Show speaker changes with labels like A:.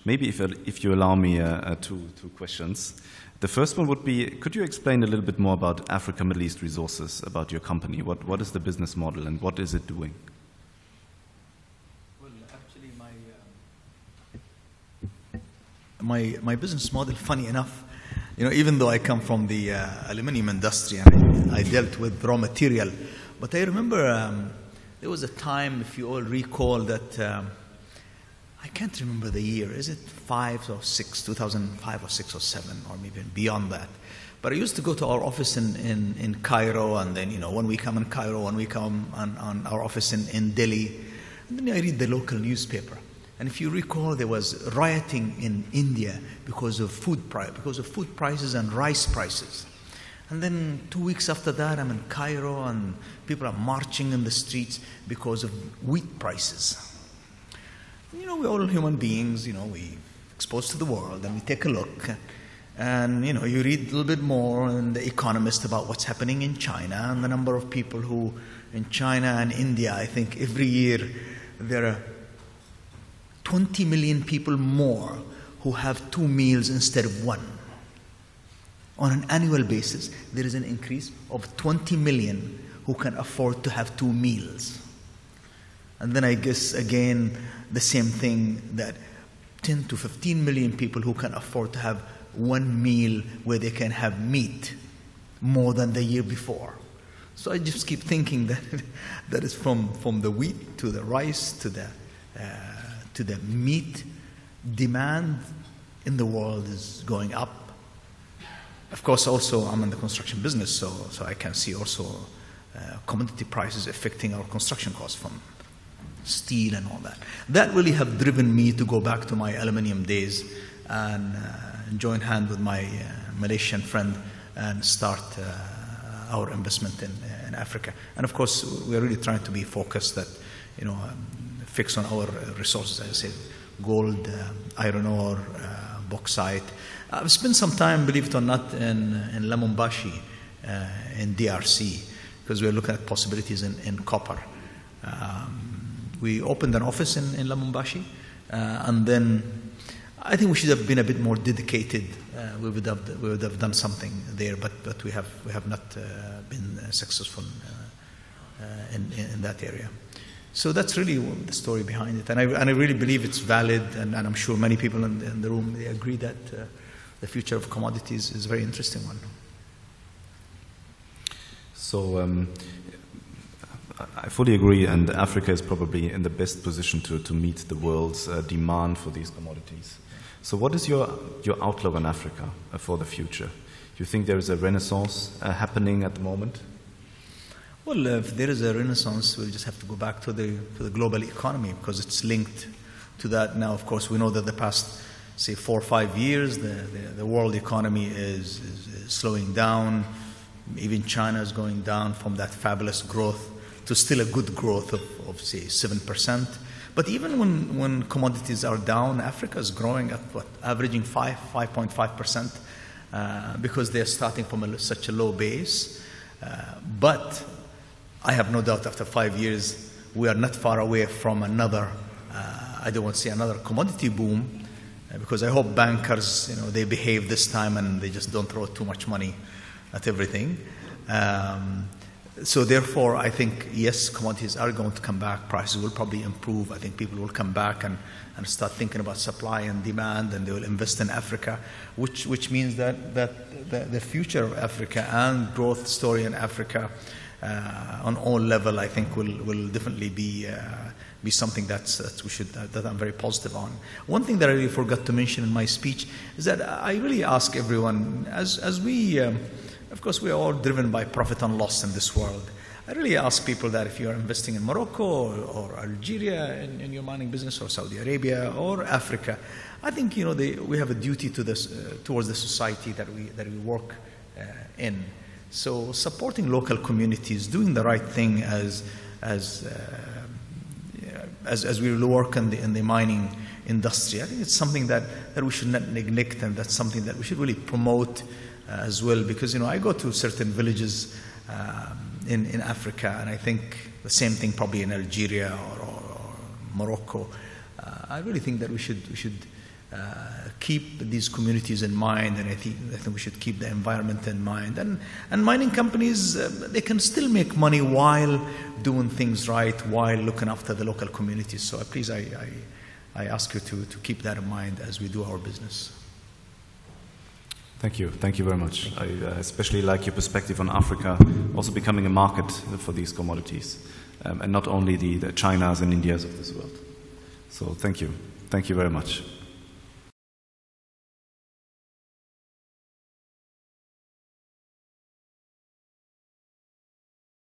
A: Maybe if you allow me two questions. The first one would be, could you explain a little bit more about Africa Middle East Resources, about your company? What is the business model and what is it doing?
B: Well, actually, my business model, funny enough, even though I come from the aluminum industry and I dealt with raw material, but I remember there was a time, if you all recall, that I can't remember the year. Is it 5 or 6, 2005 or 6 or 7, or maybe beyond that? But I used to go to our office in Cairo, and then, 1 week I'm in Cairo, 1 week I'm on our office in Delhi, and then I read the local newspaper. And if you recall, there was rioting in India because of food prices and rice prices. And then 2 weeks after that, I'm in Cairo, and people are marching in the streets because of wheat prices. We're all human beings, we exposed to the world, and we take a look. And, you read a little bit more in The Economist about what's happening in China, and the number of people who, in China and India, I think every year there are 20 million people more who have 2 meals instead of 1. On an annual basis, there is an increase of 20 million who can afford to have 2 meals. And then I guess, again, the same thing, that 10 to 15 million people who can afford to have 1 meal where they can have meat more than the year before. So I just keep thinking that that is from the wheat to the rice to the meat. Demand in the world is going up. Of course, also I'm in the construction business, so I can see also commodity prices affecting our construction costs, from steel and all that. That really have driven me to go back to my aluminum days and join hand with my Malaysian friend and start our investment in Africa. And of course, we're really trying to be focused, that fix on our resources, as I said, gold, iron ore, bauxite. I've spent some time, believe it or not, in Lamumbashi, in DRC, because we're looking at possibilities in copper. We opened an office in Lamumbashi, and then I think we should have been a bit more dedicated. We would have done something there, but we have not been successful in that area. So that's really the story behind it, and I really believe it's valid, and I'm sure many people in the room, they agree that the future of commodities is a very interesting one.
A: So I fully agree, and Africa is probably in the best position to meet the world's demand for these commodities. So what is your outlook on Africa for the future? Do you think there is a renaissance happening at the moment?
B: Well, if there is a renaissance, we'll just have to go back to the global economy, because it's linked to that. Now, of course, we know that the past, say, 4 or 5 years, the world economy is slowing down. Even China is going down from that fabulous growth to still a good growth of say, 7%. But even when commodities are down, Africa is growing at averaging 5.5%, because they're starting from such a low base. But I have no doubt after 5 years, we are not far away from another, I don't want to say another commodity boom, because I hope bankers, they behave this time and they just don't throw too much money at everything. So therefore, I think, yes, commodities are going to come back. Prices will probably improve. I think people will come back and start thinking about supply and demand, and they will invest in Africa, which means that the future of Africa and growth story in Africa on all level, I think, will definitely be something that I'm very positive on. One thing that I really forgot to mention in my speech is that I really ask everyone, as we of course, we are all driven by profit and loss in this world. I really ask people that if you are investing in Morocco or Algeria in your mining business, or Saudi Arabia or Africa, I think we have a duty to this towards the society that we work in. So supporting local communities, doing the right thing as we work in the mining industry, I think it's something that we should not neglect, and that's something that we should really promote as well, because I go to certain villages in Africa, and I think the same thing probably in Algeria or Morocco. I really think that we should keep these communities in mind, and I think we should keep the environment in mind. And mining companies, they can still make money while doing things right, while looking after the local communities. So please, I ask you to keep that in mind as we do our business.
A: Thank you. Thank you very much. I especially like your perspective on Africa also becoming a market for these commodities, and not only the Chinas and Indias of this world. So thank you. Thank you very much.